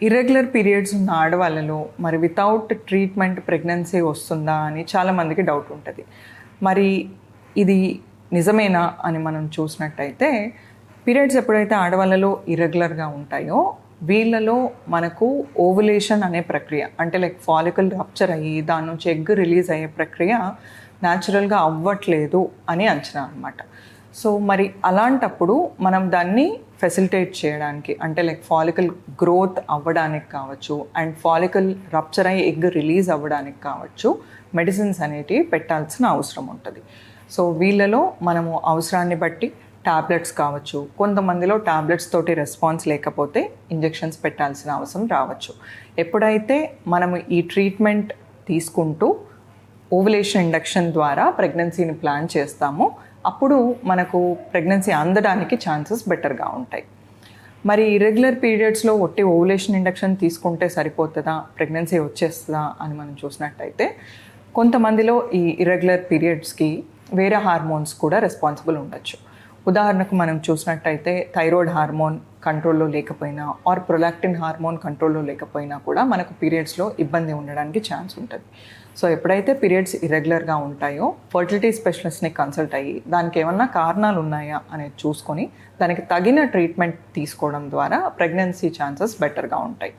Irregular periods ఉన్న ఆడవాళ్ళలో మరి వితౌట్ ట్రీట్మెంట్ ప్రెగ్నెన్సీ వస్తుందా అని చాలామందికి డౌట్ ఉంటుంది. మరి ఇది నిజమేనా అని మనం చూసినట్టయితే పీరియడ్స్ ఎప్పుడైతే ఆడవాళ్ళలో ఇర్రెగ్యులర్గా ఉంటాయో వీళ్ళలో మనకు ఓవులేషన్ అనే ప్రక్రియ, అంటే లైక్ ఫాలికల్ రప్చర్ అయ్యి దాని నుంచి ఎగ్ రిలీజ్ అయ్యే ప్రక్రియ న్యాచురల్గా అవ్వట్లేదు అని అంచనా అనమాట. సో మరి అలాంటప్పుడు మనం దాన్ని ఫెసిలిటేట్ చేయడానికి, అంటే లైక్ ఫాలికల్ గ్రోత్ అవ్వడానికి కావచ్చు అండ్ ఫాలికల్ రప్చర్ అయ్యి ఎగ్ రిలీజ్ అవ్వడానికి కావచ్చు మెడిసిన్స్ అనేటివి పెట్టాల్సిన అవసరం ఉంటుంది. సో వీళ్ళలో మనము అవసరాన్ని బట్టి టాబ్లెట్స్ కావచ్చు, కొంతమందిలో టాబ్లెట్స్ తోటి రెస్పాన్స్ లేకపోతే ఇంజెక్షన్స్ పెట్టాల్సిన అవసరం రావచ్చు. ఎప్పుడైతే మనము ఈ ట్రీట్మెంట్ తీసుకుంటూ ఓవులేషన్ ఇండక్షన్ ద్వారా ప్రెగ్నెన్సీని ప్లాన్ చేస్తామో అప్పుడు మనకు ప్రెగ్నెన్సీ అందడానికి ఛాన్సెస్ బెటర్గా ఉంటాయి. మరి ఇర్రెగ్యులర్ పీరియడ్స్లో ఒట్టి ఓవులేషన్ ఇండక్షన్ తీసుకుంటే సరిపోతుందా, ప్రెగ్నెన్సీ వచ్చేస్తుందా అని మనం చూసినట్టయితే కొంతమందిలో ఈ ఇర్రెగ్యులర్ పీరియడ్స్కి వేరే హార్మోన్స్ కూడా రెస్పాన్సిబుల్ ఉండొచ్చు. ఉదాహరణకు మనం చూసినట్టయితే థైరాయిడ్ హార్మోన్ కంట్రోల్లో లేకపోయినా ఆర్ ప్రొలాక్టిన్ హార్మోన్ కంట్రోల్లో లేకపోయినా కూడా మనకు పీరియడ్స్లో ఇబ్బంది ఉండడానికి ఛాన్స్ ఉంటుంది. సో ఎప్పుడైతే పీరియడ్స్ ఇర్రెగ్యులర్గా ఉంటాయో ఫర్టిలిటీ స్పెషలిస్ట్ని కన్సల్ట్ అయ్యి దానికి ఏమన్నా కారణాలు ఉన్నాయా అనేది చూసుకొని దానికి తగిన ట్రీట్మెంట్ తీసుకోవడం ద్వారా ప్రెగ్నెన్సీ ఛాన్సెస్ బెటర్గా ఉంటాయి.